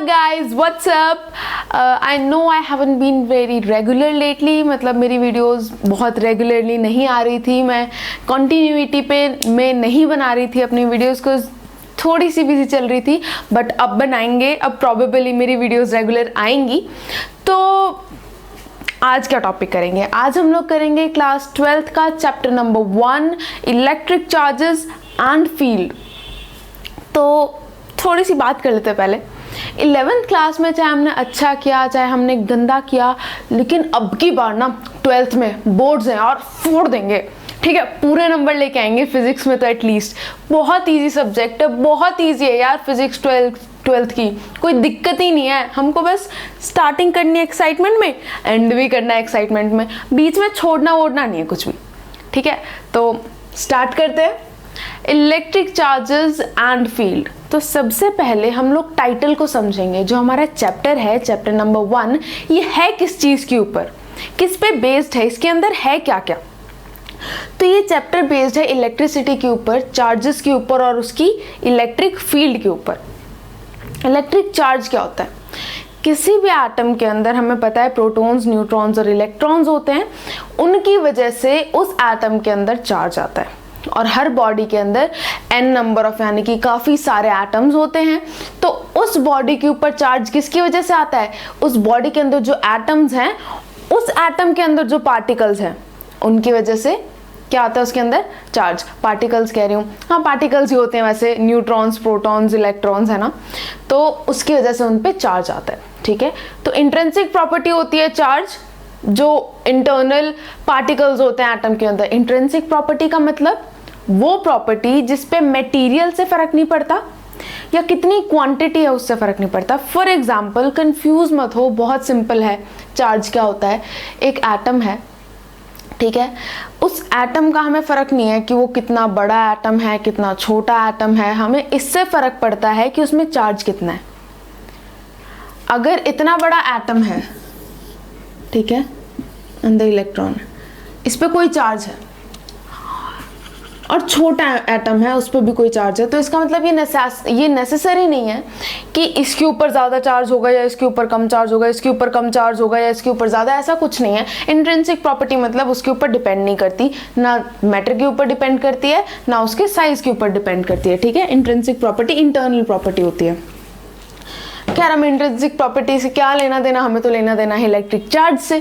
guys, what's up? I know I haven't been very regular lately. मतलब मेरी videos बहुत regularly नहीं आ रही थी, मैं कंटिन्यूटी पे मैं नहीं बना रही थी अपनी वीडियोस को, थोड़ी सी बिजी चल रही थी, बट अब बनाएंगे, अब प्रॉबेबली मेरी वीडियोस रेगुलर आएंगी। तो आज क्या टॉपिक करेंगे? आज हम लोग करेंगे क्लास 12th का chapter number 1 electric charges and field. तो थोड़ी सी बात कर लेते हैं पहले। 11th क्लास में चाहे हमने अच्छा किया चाहे हमने गंदा किया, लेकिन अब की बार ना 12th में बोर्ड्स हैं और फोड़ देंगे, ठीक है, पूरे नंबर लेके आएंगे फिजिक्स में तो एटलीस्ट। बहुत इजी सब्जेक्ट है, बहुत इजी है यार फिजिक्स 12th की, कोई दिक्कत ही नहीं है। हमको बस स्टार्टिंग करनी है एक्साइटमेंट में, एंड भी करना है एक्साइटमेंट में, बीच में छोड़ना वोड़ना नहीं है कुछ भी, ठीक है। तो स्टार्ट करते हैं, इलेक्ट्रिक चार्जेस एंड फील्ड। तो सबसे पहले हम लोग टाइटल को समझेंगे। जो हमारा चैप्टर है, चैप्टर नंबर 1, ये है किस चीज़ के ऊपर, किस पे बेस्ड है, इसके अंदर है क्या क्या। तो ये चैप्टर बेस्ड है इलेक्ट्रिसिटी के ऊपर, चार्जेस के ऊपर और उसकी इलेक्ट्रिक फील्ड के ऊपर। इलेक्ट्रिक चार्ज क्या होता है? किसी भी एटम के अंदर हमें पता है प्रोटॉन्स, न्यूट्रॉन्स और इलेक्ट्रॉन्स होते हैं, उनकी वजह से उस एटम के अंदर चार्ज आता है। और हर बॉडी के अंदर n नंबर ऑफ, यानी कि काफ़ी सारे एटम्स होते हैं। तो उस बॉडी के ऊपर चार्ज किसकी वजह से आता है? उस बॉडी के अंदर जो एटम्स हैं, उस एटम के अंदर जो पार्टिकल्स हैं, उनकी वजह से क्या आता है उसके अंदर? चार्ज। पार्टिकल्स कह रही हूँ, हाँ पार्टिकल्स ही होते हैं वैसे, न्यूट्रॉन्स, प्रोटॉन्स, इलेक्ट्रॉन्स, है ना। तो उसकी वजह से उन पे चार्ज आता है, ठीक है। तो इंट्रिंसिक प्रॉपर्टी होती है चार्ज, जो इंटरनल पार्टिकल्स होते हैं एटम के अंदर। इंट्रिंसिक प्रॉपर्टी का मतलब वो प्रॉपर्टी जिस पे मटेरियल से फर्क नहीं पड़ता या कितनी क्वांटिटी है उससे फर्क नहीं पड़ता। फॉर एग्जाम्पल, कंफ्यूज मत हो, बहुत सिंपल है। चार्ज क्या होता है? एक एटम है, ठीक है, उस एटम का हमें फ़र्क नहीं है कि वो कितना बड़ा एटम है, कितना छोटा एटम है, हमें इससे फ़र्क पड़ता है कि उसमें चार्ज कितना है। अगर इतना बड़ा एटम है, ठीक है, अंदर इलेक्ट्रॉन है, इस पर कोई चार्ज है, और छोटा एटम है उस पर भी कोई चार्ज है, तो इसका मतलब ये नेसेसरी नहीं है कि इसके ऊपर ज़्यादा चार्ज होगा या इसके ऊपर कम चार्ज होगा, इसके ऊपर कम चार्ज होगा या इसके ऊपर ज़्यादा, ऐसा कुछ नहीं है। इंट्रिंसिक प्रॉपर्टी मतलब उसके ऊपर डिपेंड नहीं करती, ना मैटर के ऊपर डिपेंड करती है, ना उसके साइज के ऊपर डिपेंड करती है, ठीक है। इंट्रिंसिक प्रॉपर्टी इंटरनल प्रॉपर्टी होती है। खैर, हमें इंट्रिंसिक प्रॉपर्टी से क्या लेना देना, हमें तो लेना देना है इलेक्ट्रिक चार्ज से।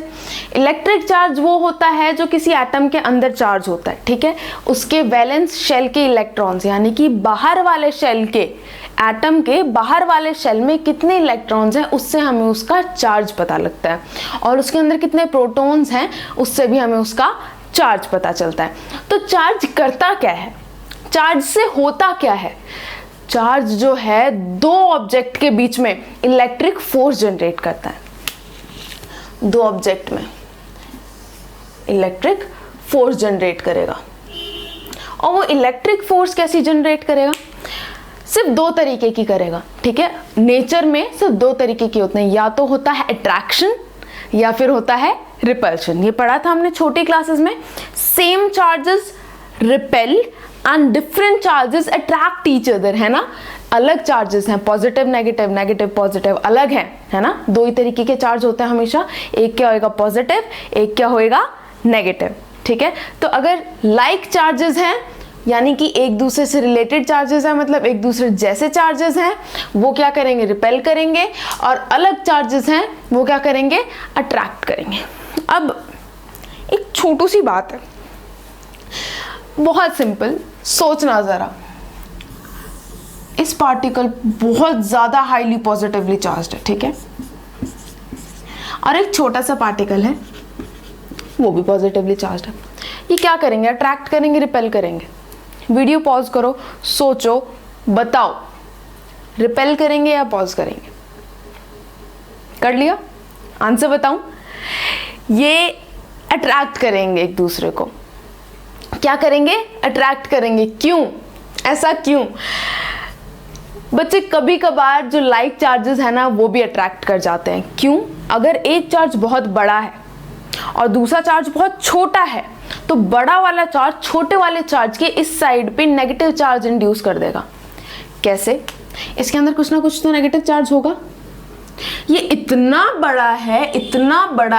इलेक्ट्रिक चार्ज वो होता है जो किसी एटम के अंदर चार्ज होता है, ठीक है, उसके वैलेंस शेल के इलेक्ट्रॉन्स, यानी कि बाहर वाले शेल के, एटम के बाहर वाले शेल में कितने इलेक्ट्रॉन्स हैं उससे हमें उसका चार्ज पता लगता है, और उसके अंदर कितने प्रोटॉन्स हैं उससे भी हमें उसका चार्ज पता चलता है। तो चार्ज करता क्या है? चार्ज से होता क्या है? चार्ज जो है दो ऑब्जेक्ट के बीच में इलेक्ट्रिक फोर्स जनरेट करता है। दो ऑब्जेक्ट में इलेक्ट्रिक फोर्स जनरेट करेगा। और वो इलेक्ट्रिक फोर्स कैसी जनरेट करेगा? सिर्फ दो तरीके की करेगा, ठीक है। नेचर में सिर्फ दो तरीके की होते हैं, या तो होता है अट्रैक्शन या फिर होता है रिपल्शन। ये पढ़ा था हमने छोटी क्लासेस में। Same charges repel and different charges attract each other, है ना। अलग चार्जेस हैं, पॉजिटिव नेगेटिव, नेगेटिव पॉजिटिव अलग है ना। दो ही तरीके के चार्ज होते हैं हमेशा, एक क्या होएगा पॉजिटिव, एक क्या होएगा नेगेटिव, ठीक है। तो अगर लाइक चार्जेस हैं, यानी कि एक दूसरे से रिलेटेड चार्जेस हैं, मतलब एक दूसरे जैसे चार्जेस हैं, वो क्या करेंगे? रिपेल करेंगे। और अलग चार्जेस हैं, वो क्या करेंगे? अट्रैक्ट करेंगे। अब एक छोटी सी बात है, बहुत सिंपल, सोचना ज़रा। इस पार्टिकल बहुत ज़्यादा हाईली पॉजिटिवली चार्ज्ड है, ठीक है, और एक छोटा सा पार्टिकल है वो भी पॉजिटिवली चार्ज्ड है। ये क्या करेंगे? अट्रैक्ट करेंगे, रिपेल करेंगे? वीडियो पॉज करो, सोचो, बताओ, रिपेल करेंगे या पॉज करेंगे? कर लिया? आंसर बताऊं? ये अट्रैक्ट करेंगे एक दूसरे को। क्या करेंगे? अट्रैक्ट करेंगे। क्यों? ऐसा क्यों? बच्चे, कभी कभार जो लाइक चार्जेस है ना, वो भी अट्रैक्ट कर जाते हैं। क्यों? अगर एक चार्ज बहुत बड़ा है और दूसरा चार्ज बहुत छोटा है, तो बड़ा वाला चार्ज छोटे वाले चार्ज के इस साइड पे नेगेटिव चार्ज इंड्यूस कर देगा। कैसे? इसके अंदर कुछ ना कुछ तो नेगेटिव चार्ज होगा, ये इतना बड़ा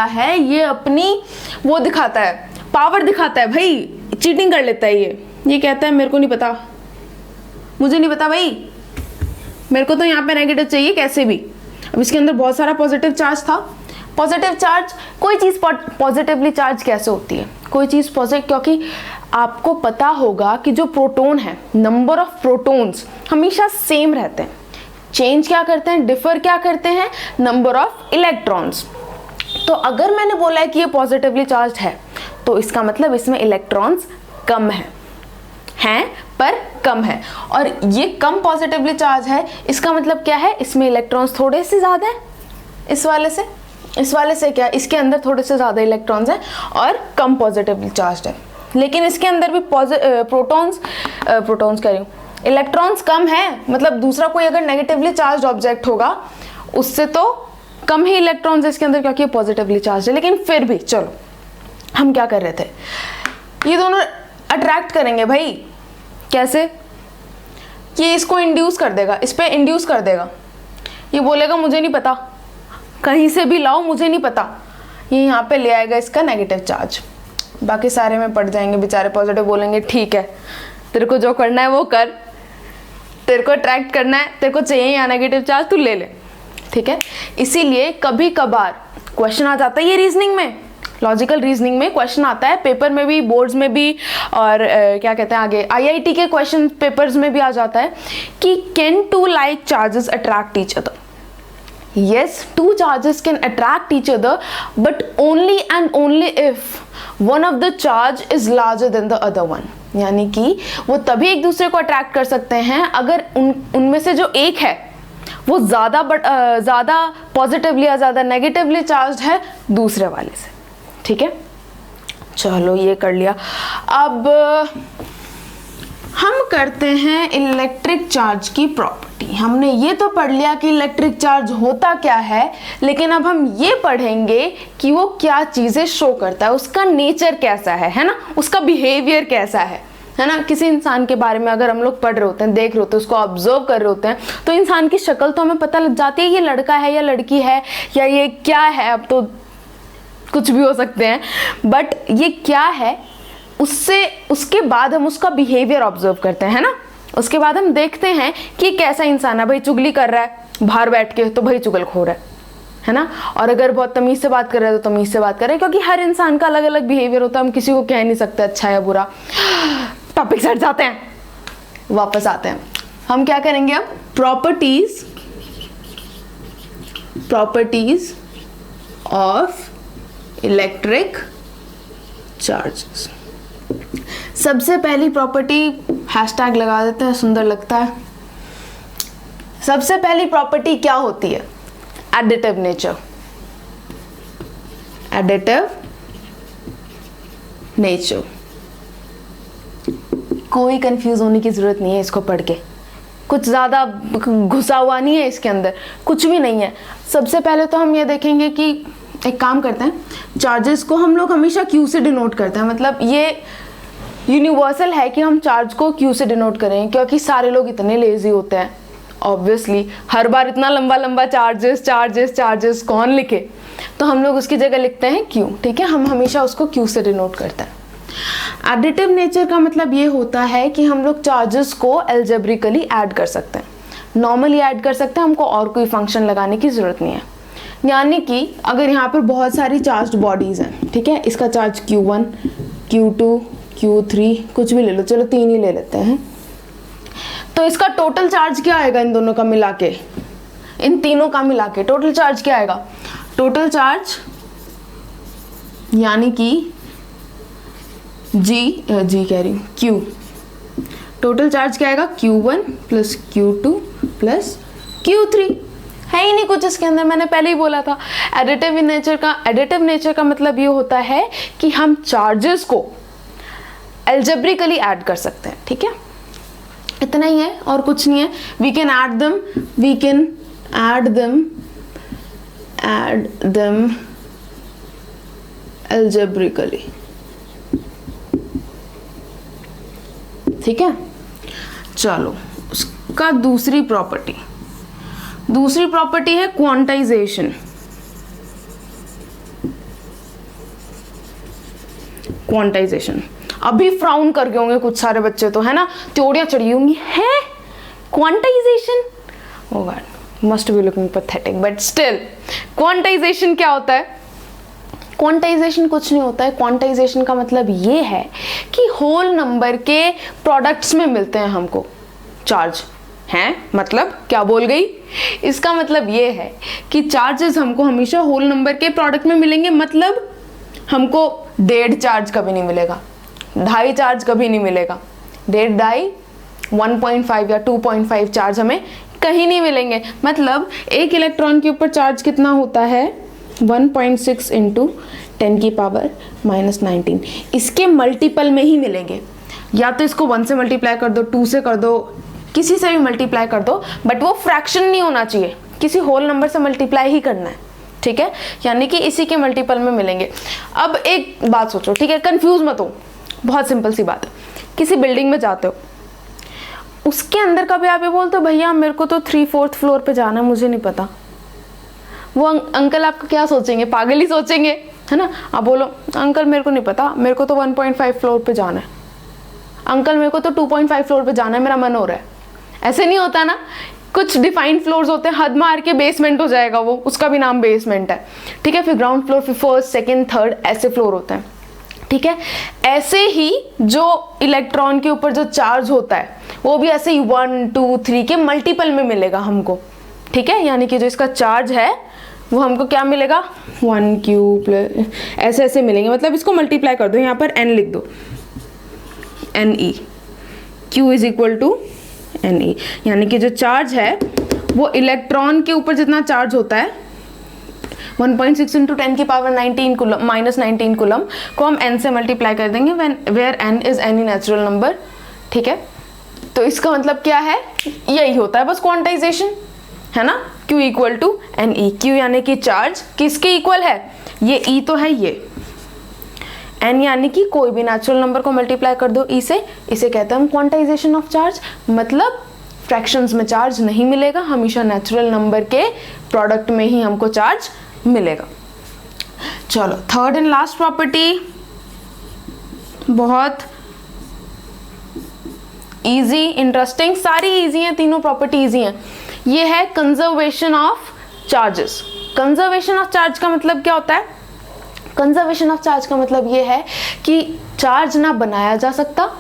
है, ये अपनी वो दिखाता है, पावर दिखाता है भाई, चीटिंग कर लेता है ये कहता है मेरे को नहीं पता, मुझे नहीं पता भाई, मेरे को तो यहाँ पे नेगेटिव चाहिए कैसे भी। अब इसके अंदर बहुत सारा पॉजिटिव चार्ज था। पॉजिटिव चार्ज, कोई चीज़ पॉजिटिवली चार्ज कैसे होती है, कोई चीज़ पॉजिटिव, क्योंकि आपको पता होगा कि जो प्रोटॉन है, नंबर ऑफ प्रोटॉन्स हमेशा सेम रहते हैं, चेंज क्या करते हैं, डिफर क्या करते हैं, नंबर ऑफ इलेक्ट्रॉन्स। तो अगर मैंने बोला है कि ये पॉजिटिवली चार्ज है तो इसका मतलब इसमें इलेक्ट्रॉन्स कम हैं पर कम है, और ये कम पॉजिटिवली चार्ज है, इसका मतलब क्या है, इसमें इलेक्ट्रॉन्स थोड़े से ज़्यादा है इस वाले से क्या, इसके अंदर थोड़े से ज़्यादा इलेक्ट्रॉन्स हैं और कम पॉजिटिवली चार्ज है। लेकिन इसके अंदर भी प्रोटॉन्स कह रही हूँ, इलेक्ट्रॉन्स कम है, मतलब दूसरा कोई अगर नेगेटिवली चार्ज ऑब्जेक्ट होगा उससे तो कम ही इलेक्ट्रॉन्स इसके अंदर, क्योंकि ये पॉजिटिवली चार्ज है। लेकिन फिर भी चलो, हम क्या कर रहे थे, ये दोनों अट्रैक्ट करेंगे भाई, कैसे, ये इसको इंड्यूस कर देगा, इस पे इंड्यूस कर देगा, ये बोलेगा मुझे नहीं पता, कहीं से भी लाओ मुझे नहीं पता, ये यहाँ पे ले आएगा इसका नेगेटिव चार्ज, बाकी सारे में पड़ जाएंगे बेचारे, पॉजिटिव बोलेंगे ठीक है तेरे को जो करना है वो कर, तेरे को अट्रैक्ट करना है, तेरे को चाहिए यहाँ नेगेटिव चार्ज, तू ले ले, ठीक है। इसीलिए कभी कभार क्वेश्चन आ जाता है, ये रीजनिंग में, लॉजिकल रीजनिंग में क्वेश्चन आता है, पेपर में भी, बोर्ड्स में भी, और क्या कहते हैं आगे IIT के क्वेश्चन पेपर्स में भी आ जाता है कि can two like charges attract each other. Yes, two charges can attract each other, but only and only if one of the charge is larger than the other one. यानी कि वो तभी एक दूसरे को अट्रैक्ट कर सकते हैं अगर उनमें से जो एक है वो ज़्यादा पॉजिटिवली या ज़्यादा नेगेटिवली चार्ज है दूसरे वाले से, ठीक है। चलो ये कर लिया। अब हम करते हैं इलेक्ट्रिक चार्ज की प्रॉपर्टी। हमने ये तो पढ़ लिया कि इलेक्ट्रिक चार्ज होता क्या है, लेकिन अब हम ये पढ़ेंगे कि वो क्या चीज़ें शो करता है, उसका नेचर कैसा है ना, उसका बिहेवियर कैसा है ना। किसी इंसान के बारे में अगर हम लोग पढ़ रहे होते हैं, देख रहे होते हैं, उसको ऑब्जर्व कर रहे होते हैं, तो इंसान की शक्ल तो हमें पता लग जाती है, ये लड़का है या लड़की है या ये क्या है, अब तो कुछ भी हो सकते हैं, बट ये क्या है, उसके बाद हम उसका बिहेवियर ऑब्जर्व करते हैं ना। उसके बाद हम देखते हैं कि कैसा इंसान है, भाई चुगली कर रहा है बाहर बैठ के तो भाई चुगलखोर है ना, और अगर बहुत तमीज़ से बात कर रहा है तो तमीज़ से बात कर रहा है, क्योंकि हर इंसान का अलग अलग बिहेवियर होता है, हम किसी को कह नहीं सकते अच्छा या बुरा। टॉपिक से हट जाते हैं, वापस आते हैं। हम क्या करेंगे अब, प्रॉपर्टीज ऑफ इलेक्ट्रिक चार्जेस। सबसे पहली प्रॉपर्टी, हैशटैग लगा देते हैं, सुंदर लगता है। सबसे पहली प्रॉपर्टी क्या होती है, एडिटिव नेचर। एडिटिव नेचर, कोई कंफ्यूज होने की जरूरत नहीं है इसको पढ़ के, कुछ ज़्यादा घुसा हुआ नहीं है इसके अंदर, कुछ भी नहीं है। सबसे पहले तो हम ये देखेंगे कि एक काम करते हैं, चार्जेस को हम लोग हमेशा Q से डिनोट करते हैं, मतलब ये यूनिवर्सल है कि हम चार्ज को Q से डिनोट करें, क्योंकि सारे लोग इतने लेजी होते हैं, ऑब्वियसली हर बार इतना लंबा लंबा चार्जेस कौन लिखे, तो हम लोग उसकी जगह लिखते हैं Q, ठीक है। हम हमेशा उसको Q से डिनोट करते हैं। एडिटिव नेचर का मतलब ये होता है कि हम लोग चार्जेस को एल्जेब्रिकली ऐड कर सकते हैं, नॉर्मली ऐड कर सकते हैं, हमको और कोई फंक्शन लगाने की ज़रूरत नहीं है। यानी कि अगर यहाँ पर बहुत सारी चार्ज्ड बॉडीज़ हैं, ठीक है, इसका चार्ज Q1, Q2, Q3 कुछ भी ले लो, चलो 3 ही ले लेते हैं, तो इसका टोटल चार्ज क्या आएगा, इन दोनों का मिला के, इन तीनों का मिला के टोटल चार्ज क्या आएगा, टोटल चार्ज यानी कि जी कह रही हूँ Q, टोटल चार्ज क्या आएगा, Q1 plus Q2 plus Q3, है ही नहीं कुछ इसके अंदर, मैंने पहले ही बोला था। एडिटिव नेचर का मतलब ये होता है कि हम चार्जेस को एल्जेब्रिकली ऐड कर सकते हैं, ठीक है, इतना ही है और कुछ नहीं है। We can add them algebraically, ठीक है। चलो उसका दूसरी प्रॉपर्टी, दूसरी प्रॉपर्टी है क्वांटाइजेशन। क्वांटाइजेशन, अभी फ्राउन कर गए होंगे कुछ सारे बच्चे तो, है ना, त्योड़ियां चढ़ी होंगी, है quantization, oh god must be looking pathetic, but still quantization क्या होता है? क्वांटाइजेशन कुछ नहीं होता है। क्वांटाइजेशन का मतलब ये है कि होल नंबर के प्रोडक्ट्स में मिलते हैं हमको चार्ज, हैं, मतलब क्या बोल गई? इसका मतलब ये है कि चार्जेस हमको हमेशा होल नंबर के प्रोडक्ट में मिलेंगे, मतलब हमको 1.5 चार्ज कभी नहीं मिलेगा, 2.5 चार्ज कभी नहीं मिलेगा, 1.5 2.5 1.5 या 2.5 चार्ज हमें कहीं नहीं मिलेंगे। मतलब एक इलेक्ट्रॉन के ऊपर चार्ज कितना होता है? 1.6 इंटू 10 की पावर -19। इसके मल्टीपल में ही मिलेंगे, या तो इसको 1 से मल्टीप्लाई कर दो, 2 से कर दो, किसी से भी मल्टीप्लाई कर दो, बट वो फ्रैक्शन नहीं होना चाहिए, किसी होल नंबर से मल्टीप्लाई ही करना है, ठीक है, यानी कि इसी के मल्टीपल में मिलेंगे। अब एक बात सोचो, ठीक है, कंफ्यूज मत हो, बहुत सिंपल सी बात है। किसी बिल्डिंग में जाते हो, उसके अंदर कभी आप ये बोलते हो भैया मेरे को तो 3/4 फ्लोर पे जाना है, मुझे नहीं पता, वो अंकल आपको क्या सोचेंगे? पागल ही सोचेंगे, है ना। आप बोलो अंकल मेरे को नहीं पता, मेरे को तो 1.5 फ्लोर पे जाना है, अंकल मेरे को तो 2.5 फ्लोर पे जाना है, मेरा मन हो रहा है। ऐसे नहीं होता ना, कुछ डिफाइंड फ्लोर्स होते हैं, हद मार के बेसमेंट हो जाएगा वो, उसका भी नाम बेसमेंट है, ठीक है। फिर ग्राउंड फ्लोर, फिर फर्स्ट सेकंड थर्ड, ऐसे फ्लोर होते हैं, ठीक है। ऐसे ही जो इलेक्ट्रॉन के ऊपर जो चार्ज होता है वो भी ऐसे ही 1 2 3 के मल्टीपल में मिलेगा हमको, ठीक है। यानी कि जो इसका चार्ज है वो हमको क्या मिलेगा? 1Q प्लस ऐसे ऐसे मिलेंगे, मतलब इसको मल्टीप्लाई कर दो, यहाँ पर n लिख दो, Ne, Q is equal to Ne, यानी कि जो चार्ज है वो इलेक्ट्रॉन के ऊपर जितना चार्ज होता है 1.6 इंटू 10 की पावर 19 कूलम -19 कूलम को हम n से मल्टीप्लाई कर देंगे, where n is any natural number, ठीक है। तो इसका मतलब क्या है? यही होता है बस क्वांटाइजेशन, है ना। Q equal to Ne, Q यानी कि चार्ज किसके इक्वल है? ये E तो है, ये n यानी कि कोई भी नेचुरल नंबर को मल्टीप्लाई कर दो E से, इसे कहते हैं हम क्वांटाइजेशन ऑफ चार्ज। मतलब फ्रैक्शंस में चार्ज नहीं मिलेगा, हमेशा नेचुरल नंबर के प्रोडक्ट में ही हमको चार्ज मिलेगा। चलो थर्ड एंड लास्ट प्रॉपर्टी, बहुत इजी, इंटरेस्टिंग, सारी इजी हैं, तीनों प्रॉपर्टी इजी हैं। ये है conservation of charges. Conservation of charge का मतलब क्या होता है? कंजर्वेशन ऑफ चार्ज का मतलब ये है कि चार्ज ना बनाया जा सकता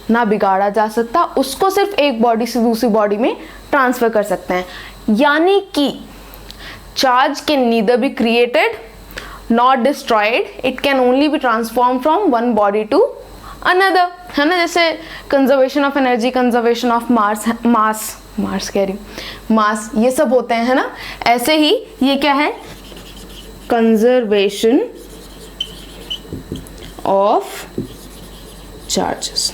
ना बिगाड़ा जा सकता, उसको सिर्फ एक बॉडी से दूसरी बॉडी में ट्रांसफर कर सकते हैं। यानी कि charge can neither be created not destroyed, it can only be transform from one body to another, है ना। जैसे conservation of energy, conservation of mass कह रही, मास, ये सब होते हैं, है ना। ऐसे ही ये क्या है? Conservation of charges.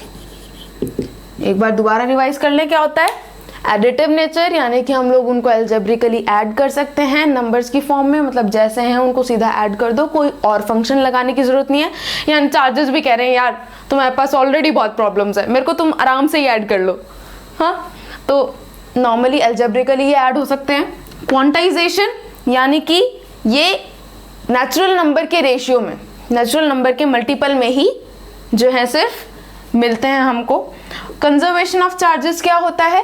एक बार दोबारा रिवाइज कर ले, क्या होता है? एडिटिव नेचर, यानी कि हम लोग उनको एल्जेब्रिकली ऐड कर सकते हैं नंबर्स की फॉर्म में, मतलब जैसे हैं उनको सीधा ऐड कर दो, कोई और फंक्शन लगाने की जरूरत नहीं है। यानी चार्जेस भी कह रहे हैं यार तुम्हारे पास ऑलरेडी बहुत प्रॉब्लम्स है, मेरे को तुम आराम से ही ऐड कर लो, हाँ। तो नॉर्मली एल्जेब्रिकली ये ऐड हो सकते हैं। क्वांटाइजेशन यानी कि ये नेचुरल नंबर के रेशियो में, नेचुरल नंबर के मल्टीपल में ही जो है सिर्फ मिलते हैं हमको। कंजर्वेशन ऑफ चार्जेस क्या होता है?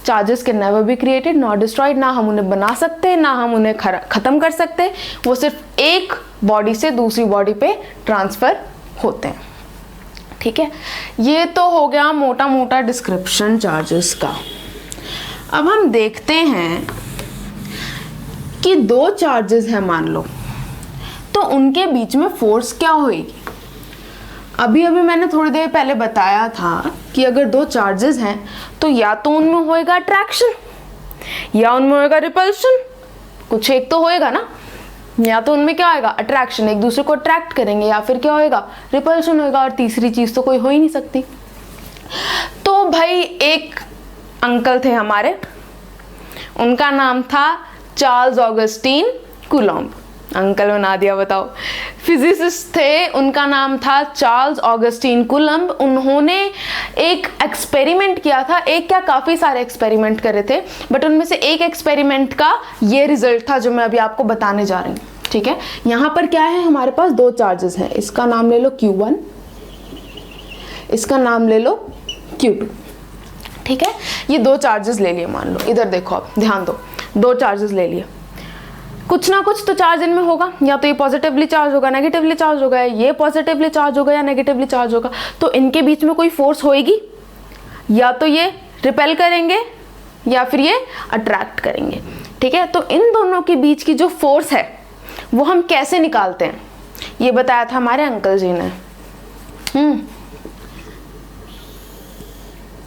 Charges can never be created not destroyed, ना हम उन्हें बना सकते ना हम उन्हें खत्म कर सकते, वो सिर्फ एक बॉडी से दूसरी बॉडी पे ट्रांसफर होते हैं, ठीक है। ये तो हो गया मोटा मोटा डिस्क्रिप्शन चार्जेस का। अब हम देखते हैं कि दो चार्जेस हैं मान लो, तो उनके बीच में फोर्स क्या होगी। अभी मैंने थोड़ी देर पहले बताया था कि अगर दो चार्जेस हैं तो या तो उनमें होएगा अट्रैक्शन या उनमें होएगा रिपल्शन, कुछ एक तो होएगा ना। या तो उनमें क्या होएगा? अट्रैक्शन, एक दूसरे को अट्रैक्ट करेंगे, या फिर क्या होएगा? रिपल्शन होएगा, और तीसरी चीज तो कोई हो ही नहीं सकती। तो भाई एक अंकल थे हमारे, उनका नाम था चार्ल्स ऑगस्टीन कूलॉम्ब, अंकल बना दिया, बताओ। फिजिसिस्ट थे, उनका नाम था चार्ल्स ऑगस्टीन कूलम्ब। उन्होंने एक एक्सपेरिमेंट किया था, एक क्या काफ़ी सारे एक्सपेरिमेंट करे थे, बट उनमें से एक एक्सपेरिमेंट का ये रिजल्ट था जो मैं अभी आपको बताने जा रही हूँ। ठीक है, यहाँ पर क्या है, हमारे पास दो चार्जेस हैं, इसका नाम ले लो Q1, इसका नाम ले लो Q2। ठीक है, ये दो चार्जेस ले लिए, मान लो, इधर देखो आप, ध्यान दो, दो चार्जेस ले लिए। कुछ ना कुछ तो चार्ज इनमें होगा, या तो ये पॉजिटिवली चार्ज होगा, नेगेटिवली चार्ज होगा, ये पॉजिटिवली चार्ज होगा या नेगेटिवली चार्ज होगा। तो इनके बीच में कोई फोर्स होएगी, या तो ये रिपेल करेंगे या फिर ये अट्रैक्ट करेंगे। ठीक है, तो इन दोनों के बीच की जो फोर्स है वो हम कैसे निकालते हैं, ये बताया था हमारे अंकल जी ने।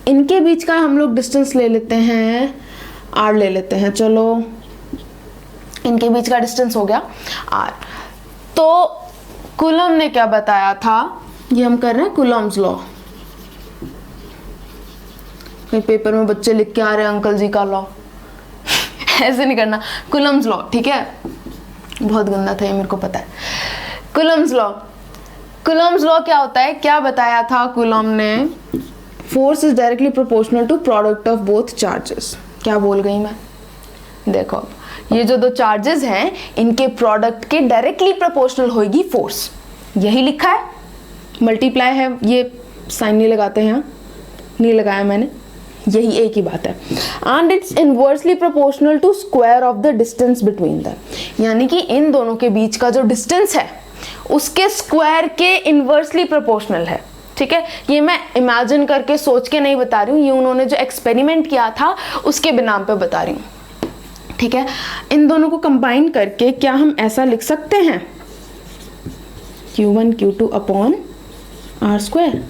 इनके बीच का हम लोग डिस्टेंस ले लेते हैं, R ले लेते हैं। चलो, इनके बीच का डिस्टेंस हो गया R। तो कूलम्ब ने क्या बताया था, ये हम कर रहे हैं कूलम्ब्स लॉ। कहीं पेपर में बच्चे लिख के आ रहे हैं अंकल जी का लॉ ऐसे नहीं करना, कूलम्ब्स लॉ। ठीक है, बहुत गंदा था ये, मेरे को पता है। कूलम्ब्स लॉ, कूलम्ब्स लॉ क्या होता है, क्या बताया था कूलम्ब ने, force is directly proportional to product of both charges. क्या बोल गई मैं, देखो ये जो दो चार्जेस हैं इनके प्रोडक्ट के डायरेक्टली प्रोपोर्शनल होगी फोर्स, यही लिखा है। मल्टीप्लाई है, ये साइन नहीं लगाते हैं, नहीं लगाया मैंने, यही एक ही बात है। And it's inversely proportional to square of the distance between the, यानी कि इन दोनों के बीच का जो डिस्टेंस है उसके स्क्वायर के इनवर्सली प्रोपोर्शनल है। ठीक है, ये मैं इमेजिन करके सोच के नहीं बता रही हूँ, ये उन्होंने जो एक्सपेरिमेंट किया था उसके बिना पे बता रही हूँ। ठीक है, इन दोनों को कंबाइन करके क्या हम ऐसा लिख सकते हैं, Q1 Q2 upon R square,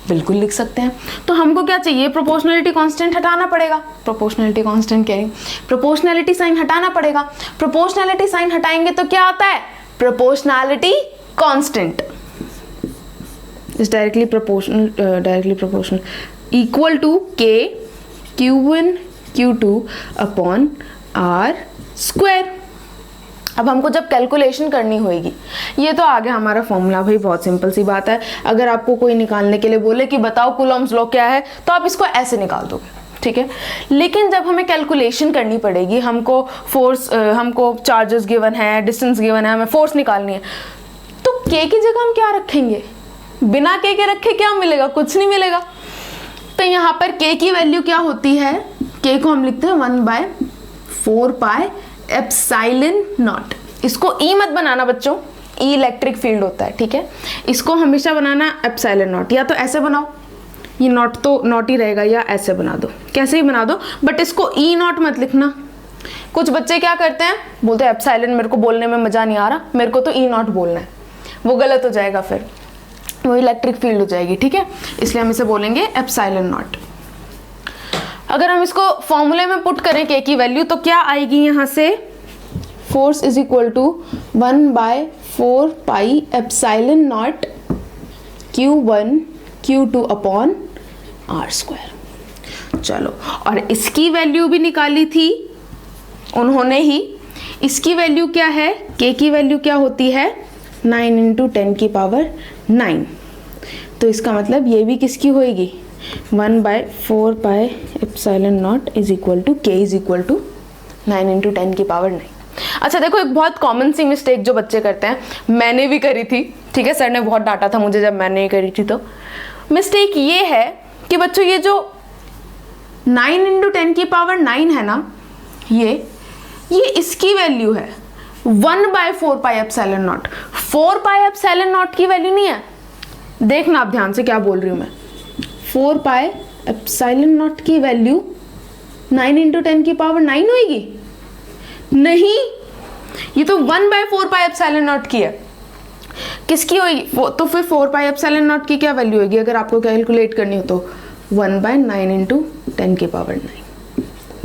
बिल्कुल लिख सकते हैं। तो हमको क्या चाहिए, प्रोपोर्शनलिटी कांस्टेंट हटाना पड़ेगा, प्रोपोर्शनलिटी कांस्टेंट कह रही, प्रोपोर्शनलिटी साइन हटाना पड़ेगा। प्रोपोर्शनलिटी साइन हटाएंगे तो क्या आता है, proportionality constant is directly proportional equal to K Q1 Q2 upon R square। अब हमको जब कैलकुलेशन करनी होगी, ये तो आ गया हमारा फॉर्मूला भाई, बहुत सिंपल सी बात है। अगर आपको कोई निकालने के लिए बोले कि बताओ कूलम्ब्स लॉ क्या है, तो आप इसको ऐसे निकाल दोगे। ठीक है, लेकिन जब हमें कैलकुलेशन करनी पड़ेगी, हमको फोर्स, हमको चार्जेस गिवन है, डिस्टेंस गिवन है, हमें फोर्स निकालनी है, तो K की जगह हम क्या रखेंगे, बिना K के रखे क्या मिलेगा, कुछ नहीं मिलेगा। तो यहाँ पर K की वैल्यू क्या होती है, K को हम लिखते हैं 1/4 पाई एप्सिलॉन नॉट। इसको E मत बनाना बच्चों, E इलेक्ट्रिक फील्ड होता है। ठीक है, इसको हमेशा बनाना एप्सिलॉन नॉट, या तो ऐसे बनाओ, ये नॉट तो नॉट ही रहेगा, या ऐसे बना दो, कैसे ही बना दो, बट इसको E नॉट मत लिखना। कुछ बच्चे क्या करते हैं, बोलते हैं एप्सिलॉन मेरे को बोलने में मजा नहीं आ रहा, मेरे को तो E नॉट बोलना है, वो गलत हो जाएगा, फिर वो इलेक्ट्रिक फील्ड हो जाएगी। ठीक है, इसलिए हम इसे बोलेंगे एप्सिलॉन नॉट। अगर हम इसको फॉर्मूले में पुट करें K की वैल्यू, तो क्या आएगी यहाँ से, force is equal to 1/4 pi epsilon naught Q1 Q2 upon R square. चलो, और इसकी वैल्यू भी निकाली थी उन्होंने ही। इसकी वैल्यू क्या है, K की वैल्यू क्या होती है, 9 × 10⁹ तो इसका मतलब ये भी किसकी होएगी, 1/4 pi epsilon naught is equal to K is equal to 9 × 10⁹। अच्छा देखो, एक बहुत कॉमन सी मिस्टेक जो बच्चे करते हैं, मैंने भी करी थी। ठीक है, सर ने बहुत डांटा था मुझे जब मैंने ये करी थी। तो मिस्टेक ये है कि बच्चों, ये जो 9 × 10⁹ है ना, ये इसकी वैल्यू है 1/4 pi epsilon not. 4 pi epsilon not की वैल्यू नहीं है, देखना आप ध्यान से क्या बोल रही हूँ मैं। 4 पाई एप्सिलॉन नॉट की वैल्यू 9 × 10⁹ होगी, नहीं, ये तो 1/4 पाई एप्सिलॉन नॉट की है। किसकी होगी, तो फिर 4 पाई एप्सिलॉन नॉट की क्या वैल्यू होगी, अगर आपको कैलकुलेट करनी हो तो 1/9 × 10⁹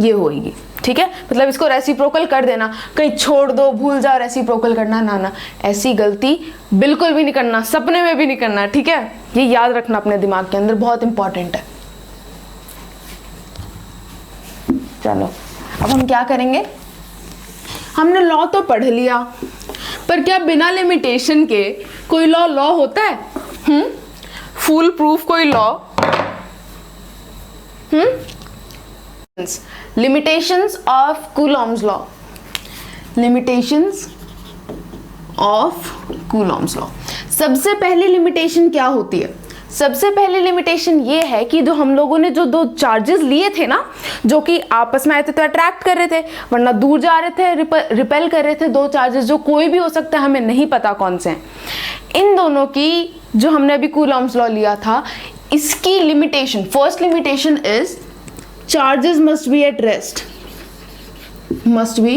ये होगी। ठीक है, मतलब इसको रेसिप्रोकल कर देना, कहीं छोड़ दो, भूल जाओ रेसिप्रोकल करना, ना, ऐसी गलती बिल्कुल भी नहीं करना, सपने में भी नहीं करना। ठीक है, ये याद रखना अपने दिमाग के अंदर, बहुत इंपॉर्टेंट है। चलो, अब हम क्या करेंगे, हमने लॉ तो पढ़ लिया, पर क्या बिना लिमिटेशन के कोई लॉ होता है? फुल प्रूफ कोई law? Limitations of Coulomb's law, limitations of Coulomb's law. सबसे पहली लिमिटेशन क्या होती है? सबसे पहली लिमिटेशन ये है कि जो हम लोगों ने जो दो चार्जेस लिए थे ना, जो कि आपस में आए थे तो अट्रैक्ट कर रहे थे, वरना दूर जा रहे थे, रिपेल कर रहे थे, दो चार्जेस जो कोई भी हो सकता है, हमें नहीं पता कौन से हैं। इन दोनों की जो हमने अभी कूलॉम्स लॉ लिया था, इसकी limitation, first limitation is charges must be at rest, must be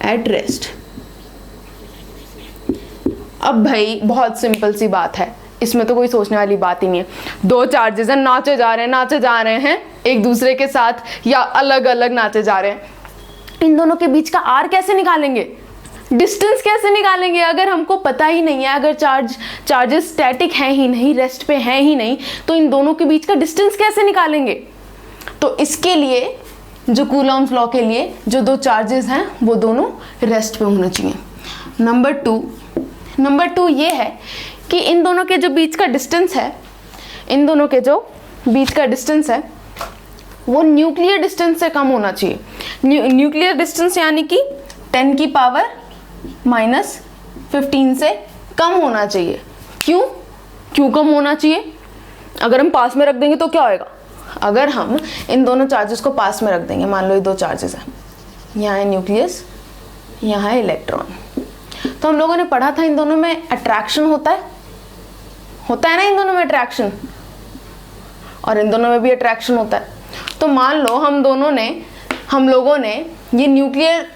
at rest. अब भाई बहुत सिंपल सी बात है, इसमें तो कोई सोचने वाली बात ही नहीं है। दो चार्जेस हैं, नाचे जा रहे हैं एक दूसरे के साथ या अलग अलग नाचे जा रहे हैं। इन दोनों के बीच का आर कैसे निकालेंगे? डिस्टेंस कैसे निकालेंगे? अगर हमको पता ही नहीं है, अगर चार्जेस स्टैटिक हैं ही नहीं, रेस्ट पे हैं ही नहीं, तो इन दोनों के बीच का डिस्टेंस कैसे निकालेंगे? तो इसके लिए जो कूलॉम्स लॉ के लिए जो दो चार्जेस हैं वो दोनों रेस्ट पे होना चाहिए। नंबर टू ये है कि इन दोनों के जो बीच का डिस्टेंस है, इन दोनों के जो बीच का डिस्टेंस है वो न्यूक्लियर डिस्टेंस से कम होना चाहिए। न्यूक्लियर डिस्टेंस यानी कि 10 की पावर -15 से कम होना चाहिए। क्यों कम होना चाहिए? अगर हम पास में रख देंगे तो क्या होएगा? अगर हम इन दोनों चार्जेस को पास में रख देंगे, मान लो ये दो चार्जेस हैं, यहाँ है न्यूक्लियस, यहाँ है इलेक्ट्रॉन, तो हम लोगों ने पढ़ा था इन दोनों में अट्रैक्शन होता है ना, इन दोनों में अट्रैक्शन, और इन दोनों में भी अट्रैक्शन होता है। तो मान लो हम लोगों ने ये न्यूक्लियर,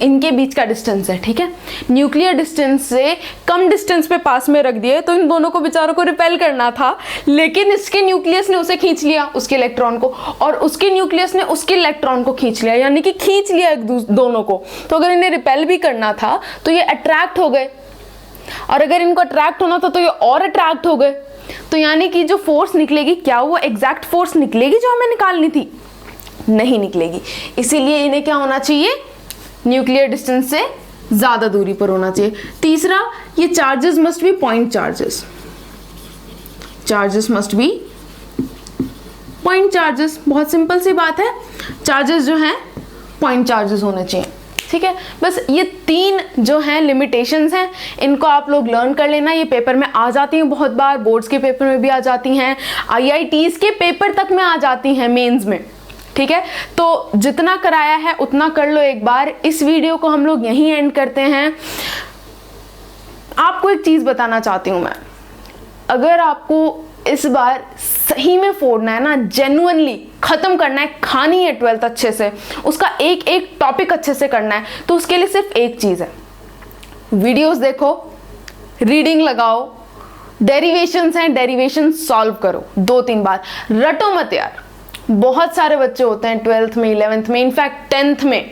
इनके बीच का डिस्टेंस है, ठीक है, न्यूक्लियर डिस्टेंस से कम डिस्टेंस पे पास में रख दिए, तो इन दोनों को बेचारों को रिपेल करना था, लेकिन इसके न्यूक्लियस ने उसे खींच लिया, उसके इलेक्ट्रॉन को, और उसके न्यूक्लियस ने उसके इलेक्ट्रॉन को खींच लिया, यानी कि खींच लिया दोनों को। तो अगर इन्हें रिपेल भी करना था तो ये अट्रैक्ट हो गए, और अगर इनको अट्रैक्ट होना था तो ये और अट्रैक्ट हो गए। तो यानी कि जो फोर्स निकलेगी, क्या वो एग्जैक्ट फोर्स निकलेगी जो हमें निकालनी थी? नहीं निकलेगी। इसीलिए इन्हें क्या होना चाहिए? न्यूक्लियर डिस्टेंस से ज्यादा दूरी पर होना चाहिए। तीसरा, ये charges must be point charges, charges must be point charges. बहुत सिंपल सी बात है, चार्जेस जो हैं पॉइंट चार्जेस होने चाहिए, ठीक है। बस ये तीन जो हैं लिमिटेशंस हैं, इनको आप लोग लर्न कर लेना। ये पेपर में आ जाती हैं बहुत बार, बोर्ड्स के पेपर में भी आ जाती हैं, IITs के पेपर तक में आ जाती हैं, मेंस में, ठीक है। तो जितना कराया है उतना कर लो एक बार। इस वीडियो को हम लोग यहीं एंड करते हैं। आपको एक चीज बताना चाहती हूं मैं, अगर आपको इस बार सही में फोड़ना है ना, जेन्युइनली खत्म करना है, खानी है 12th अच्छे से, उसका एक एक टॉपिक अच्छे से करना है, तो उसके लिए सिर्फ एक चीज है, वीडियोस देखो, रीडिंग लगाओ, डेरिवेशंस हैं, डेरिवेशन सॉल्व करो 2-3 बार, रटो मत यार। बहुत सारे बच्चे होते हैं 12th में, 11th में, इनफैक्ट 10th में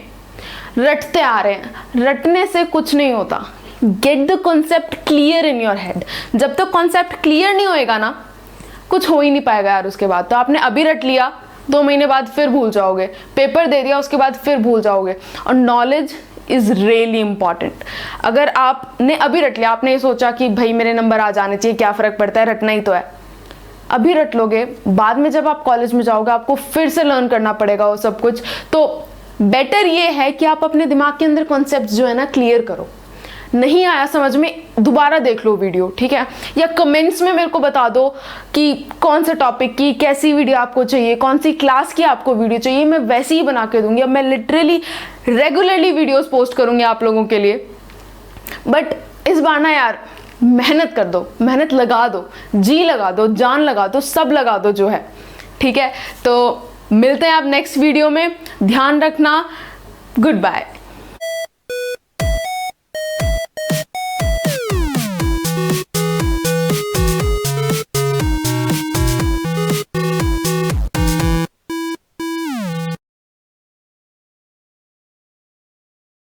रटते आ रहे हैं। रटने से कुछ नहीं होता। Get the concept clear in your head. जब तक कॉन्सेप्ट क्लियर नहीं होएगा ना, कुछ हो ही नहीं पाएगा यार। उसके बाद तो आपने अभी रट लिया, 2 महीने बाद फिर भूल जाओगे, पेपर दे दिया उसके बाद फिर भूल जाओगे। और नॉलेज इज रियली इंपॉर्टेंट। अगर आपने अभी रट लिया, आपने ये सोचा कि भाई मेरे नंबर आ जाने चाहिए, क्या फर्क पड़ता है, रटना ही तो है, अभी रट लोगे, बाद में जब आप कॉलेज में जाओगे आपको फिर से लर्न करना पड़ेगा वो सब कुछ। तो बेटर ये है कि आप अपने दिमाग के अंदर कॉन्सेप्ट जो है ना क्लियर करो। नहीं आया समझ में, दोबारा देख लो वीडियो, ठीक है, या कमेंट्स में मेरे को बता दो कि कौन से टॉपिक की कैसी वीडियो आपको चाहिए, कौन सी क्लास की आपको वीडियो चाहिए, मैं वैसे ही बना के दूंगी। अब मैं लिटरली रेगुलरली वीडियोस पोस्ट करूंगी आप लोगों के लिए। बट इस बार ना यार मेहनत कर दो, मेहनत लगा दो, जी लगा दो, जान लगा दो, सब लगा दो जो है, ठीक है। तो मिलते हैं आप नेक्स्ट वीडियो में, ध्यान रखना, गुड बाय।